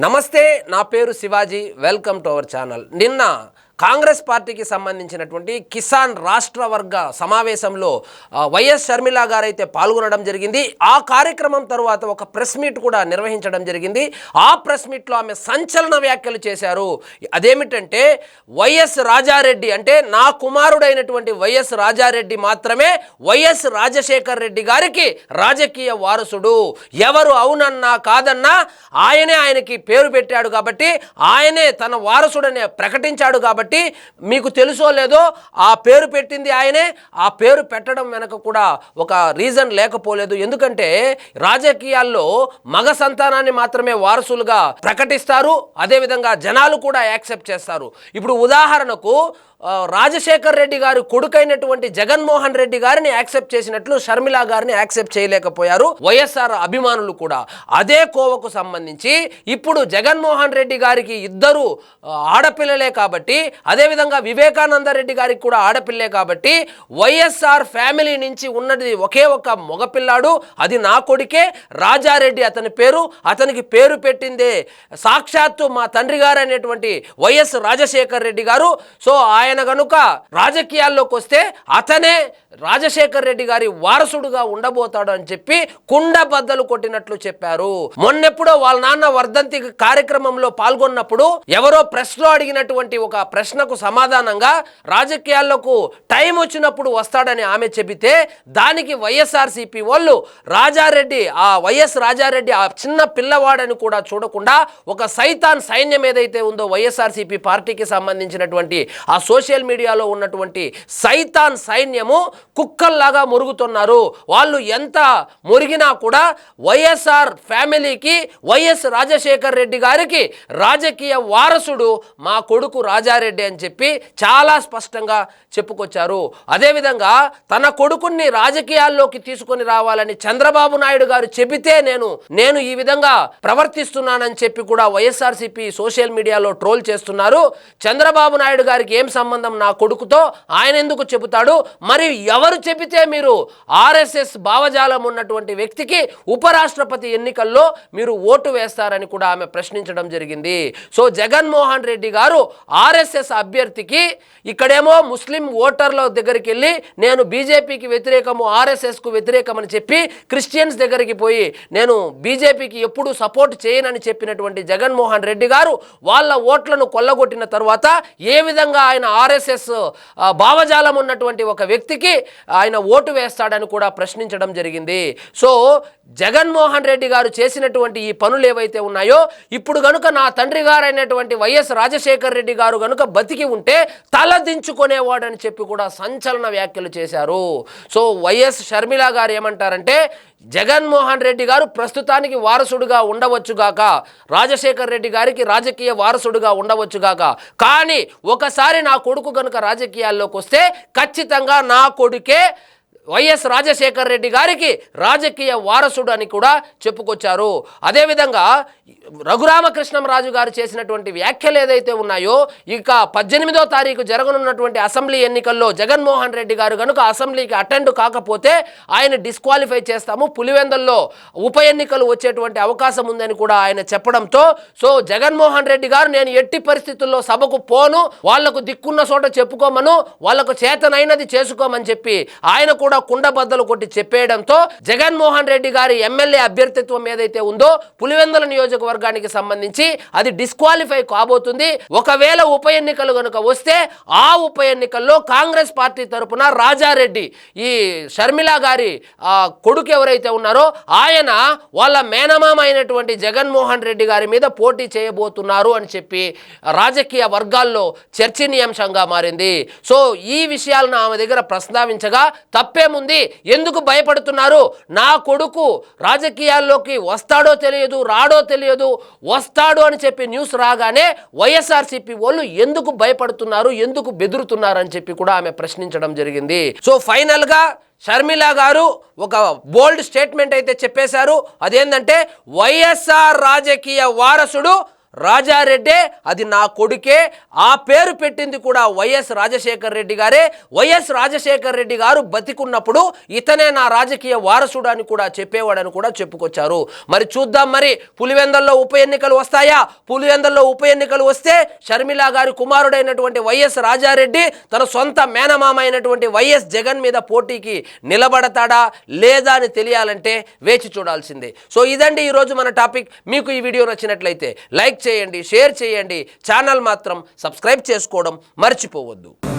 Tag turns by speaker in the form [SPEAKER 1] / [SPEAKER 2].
[SPEAKER 1] నమస్తే, నా పేరు Shivaji. Welcome to our channel. నిన్న కాంగ్రెస్ పార్టీకి సంబంధించినటువంటి కిసాన్ రాష్ట్ర వర్గ సమావేశంలో వైఎస్ షర్మిల గారు అయితే పాల్గొనడం జరిగింది. ఆ కార్యక్రమం తర్వాత ఒక ప్రెస్ మీట్ కూడా నిర్వహించడం జరిగింది. ఆ ప్రెస్ మీట్లో ఆమె సంచలన వ్యాఖ్యలు చేశారు. అదేమిటంటే వైఎస్ రాజారెడ్డి అంటే నా కుమారుడైనటువంటి వైఎస్ రాజారెడ్డి మాత్రమే వైఎస్ రాజశేఖర్ రెడ్డి గారికి రాజకీయ వారసుడు. ఎవరు అవునన్నా కాదన్నా ఆయనకి పేరు పెట్టాడు కాబట్టి, ఆయనే తన వారసుడనే ప్రకటించాడు కాబట్టి, మీకు తెలుసో లేదో ఆ పేరు పెట్టింది ఆయనే. ఆ పేరు పెట్టడం వెనక కూడా ఒక రీజన్ లేకపోలేదు. ఎందుకంటే రాజకీయాల్లో మగ సంతానాన్ని మాత్రమే వారసులుగా ప్రకటిస్తారు, అదేవిధంగా జనాలు కూడా యాక్సెప్ట్ చేస్తారు. ఇప్పుడు ఉదాహరణకు రాజశేఖర్ రెడ్డి గారు కొడుకైనటువంటి జగన్మోహన్ రెడ్డి గారిని యాక్సెప్ట్ చేసినట్లు షర్మిల గారిని యాక్సెప్ట్ చేయలేకపోయారు వైఎస్ఆర్ అభిమానులు కూడా. అదే కోవకు సంబంధించి ఇప్పుడు జగన్మోహన్ రెడ్డి గారికి ఇద్దరు ఆడపిల్లలే కాబట్టి, అదేవిధంగా వివేకానంద రెడ్డి గారికి కూడా ఆడపిల్లే కాబట్టి, వైఎస్ఆర్ ఫ్యామిలీ నుంచి ఉన్నది ఒకే ఒక మగపిల్లాడు, అది నా కొడుకే రాజారెడ్డి అతని పేరు. అతనికి పేరు పెట్టిందే సాక్షాత్తు మా తండ్రి గారు అనేటువంటి వైఎస్ రాజశేఖర్ రెడ్డి గారు. సో ఆయన గనుక రాజకీయాల్లోకి వస్తే అతనే రాజశేఖర్ రెడ్డి గారి వారసుడుగా ఉండబోతాడు అని చెప్పి కుండ బద్దలు కొట్టినట్లు చెప్పారు. మొన్నెప్పుడో వాళ్ళ నాన్న వర్ధంతి కార్యక్రమంలో పాల్గొన్నప్పుడు ఎవరో ప్రెస్లో అడిగినటువంటి ఒక ప్రశ్నకు సమాధానంగా రాజకీయాల్లోకి టైం వచ్చినప్పుడు వస్తాడని ఆమె చెబితే, దానికి వైఎస్ఆర్సీపీ వాళ్ళు రాజారెడ్డి, ఆ వైఎస్ రాజారెడ్డి ఆ చిన్న పిల్లవాడని కూడా చూడకుండా ఒక సైతాన్ సైన్యం ఏదైతే ఉందో వైఎస్ఆర్సీపీ పార్టీకి సంబంధించినటువంటి ఆ సోషల్ మీడియాలో ఉన్నటువంటి సైతాన్ సైన్యము కుక్కల్లాగా మురుగుతున్నారు. వాళ్ళు ఎంత మురిగినా కూడా వైఎస్ఆర్ ఫ్యామిలీకి, వైఎస్ రాజశేఖర్ రెడ్డి గారికి రాజకీయ వారసుడు మా కొడుకు రాజారెడ్డి అని చెప్పి చాలా స్పష్టంగా చెప్పుకొచ్చారు. అదేవిధంగా తన కొడుకుని రాజకీయాల్లోకి తీసుకొని రావాలని చంద్రబాబు నాయుడు గారు చెబితే నేను ఈ విధంగా ప్రవర్తిస్తున్నానని చెప్పి కూడా వైఎస్ఆర్సీపీ సోషల్ మీడియాలో ట్రోల్ చేస్తున్నారు. చంద్రబాబు నాయుడు గారికి ఏం సంబంధం నా కొడుకుతో? ఆయన ఎందుకు చెబుతాడు? మరి ఎవరు చెబితే మీరు ఆర్ఎస్ఎస్ భావజాలం ఉన్నటువంటి వ్యక్తికి ఉపరాష్ట్రపతి ఎన్నికల్లో మీరు ఓటు వేస్తారని కూడా ఆమె ప్రశ్నించడం జరిగింది. సో జగన్మోహన్ రెడ్డి గారు ఆర్ఎస్ఎస్ అభ్యర్థికి, ఇక్కడేమో ముస్లిం ఓటర్ల దగ్గరికి వెళ్ళి నేను బీజేపీకి వ్యతిరేకము, ఆర్ఎస్ఎస్కు వ్యతిరేకమని చెప్పి క్రిస్టియన్స్ దగ్గరికి పోయి నేను బీజేపీకి ఎప్పుడు సపోర్ట్ చేయనని చెప్పినటువంటి జగన్మోహన్ రెడ్డి గారు వాళ్ళ ఓట్లను కొల్లగొట్టిన తర్వాత ఏ విధంగా ఆయన ఆర్ఎస్ఎస్ భావజాలం ఉన్నటువంటి ఒక వ్యక్తికి ఆయన ఓటు వేస్తాడని కూడా ప్రశ్నించడం జరిగింది. సో జగన్మోహన్ రెడ్డి గారు చేసినటువంటి ఈ పనులు ఏవైతే ఉన్నాయో, ఇప్పుడు గనుక నా తండ్రి గారు అయినటువంటి వైఎస్ రాజశేఖర్ రెడ్డి గారు గనుక బతికి ఉంటే తల దించుకునేవాడని చెప్పి కూడా సంచలన వ్యాఖ్యలు చేశారు. సో వైఎస్ షర్మిల గారు ఏమంటారంటే, జగన్మోహన్ రెడ్డి గారు ప్రస్తుతానికి వారసుడుగా ఉండవచ్చుగాక, రాజశేఖర్ రెడ్డి గారికి రాజకీయ వారసుడుగా ఉండవచ్చుగాక, కానీ ఒకసారి నా కొడుకు గనుక రాజకీయాల్లోకి వస్తే ఖచ్చితంగా నా కొడుకే వైఎస్ రాజశేఖర్ రెడ్డి గారికి రాజకీయ వారసుడు అని కూడా చెప్పుకొచ్చారు. అదేవిధంగా రఘురామకృష్ణంరాజు గారు చేసినటువంటి వ్యాఖ్యలు ఏదైతే ఉన్నాయో, ఇక 18వ తారీఖు జరగనున్నటువంటి అసెంబ్లీ ఎన్నికల్లో జగన్మోహన్ రెడ్డి గారు కనుక అసెంబ్లీకి అటెండ్ కాకపోతే ఆయన డిస్క్వాలిఫై చేస్తాము, పులివెందుల్లో ఉప ఎన్నికలు వచ్చేటువంటి అవకాశం ఉందని కూడా ఆయన చెప్పడంతో, సో జగన్మోహన్ రెడ్డి గారు నేను ఎట్టి పరిస్థితుల్లో సభకు పోను, వాళ్లకు దిక్కున్న చోట చెప్పుకోమను, వాళ్లకు చేతనైనది చేసుకోమని చెప్పి ఆయన కూడా కుండబద్దలు కొట్టి చెప్పేయడంతో జగన్మోహన్ రెడ్డి గారి ఎమ్మెల్యే అభ్యర్థిత్వం ఏదైతే ఉందో పులివెందుల నియోజకవర్గానికి సంబంధించి అది డిస్క్వాలిఫై కాబోతుంది. ఒకవేళ ఉప ఎన్నికలు కనుక వస్తే ఆ ఉప ఎన్నికల్లో కాంగ్రెస్ పార్టీ తరపున రాజారెడ్డి, ఈ షర్మిల గారి కొడుకు ఎవరైతే ఉన్నారో ఆయన వాళ్ళ మేనమామ అయినటువంటి జగన్మోహన్ రెడ్డి గారి మీద పోటీ చేయబోతున్నారు అని చెప్పి రాజకీయ వర్గాల్లో చర్చనీయాంశంగా మారింది. సో ఈ విషయాలను ఆమె దగ్గర ప్రస్తావించగా తప్పేముంది? ఎందుకు భయపడుతున్నారు? నా కొడుకు రాజకీయాల్లోకి వస్తాడో తెలియదు, రాడో తెలియదు, వస్తాడు అని చెప్పి న్యూస్ రాగానే వైఎస్ఆర్సీపీ వాళ్ళు ఎందుకు భయపడుతున్నారు, ఎందుకు బెదురుతున్నారు అని చెప్పి కూడా ఆమె ప్రశ్నించడం జరిగింది. సో ఫైనల్గా షర్మిల గారు ఒక బోల్డ్ స్టేట్మెంట్ అయితే చెప్పేశారు. అదేంటంటే వైఎస్ఆర్ రాజకీయ వారసుడు రాజారెడ్డే, అది నా కొడుకే. ఆ పేరు పెట్టింది కూడా వైఎస్ రాజశేఖర రెడ్డి గారే. వైఎస్ రాజశేఖర రెడ్డి గారు బతికున్నప్పుడు ఇతనే నా రాజకీయ వారసుడు అని కూడా చెప్పేవాడని కూడా చెప్పుకొచ్చారు. మరి చూద్దాం, మరి పులివెందుల్లో ఉప ఎన్నికలు వస్తాయా? పులివెందుల్లో ఉప ఎన్నికలు వస్తే షర్మిల గారి కుమారుడైనటువంటి వైఎస్ రాజారెడ్డి తన సొంత మేనమామ అయినటువంటి వైఎస్ జగన్ మీద పోటీకి నిలబడతాడా లేదా అని తెలియాలంటే వేచి చూడాల్సిందే. సో ఇదండి ఈరోజు మన టాపిక్. మీకు ఈ వీడియో నచ్చినట్లయితే లైక్ చేయండి, షేర్ చేయండి, ఛానల్ మాత్రం సబ్స్క్రైబ్ చేసుకోవడం మర్చిపోవద్దు.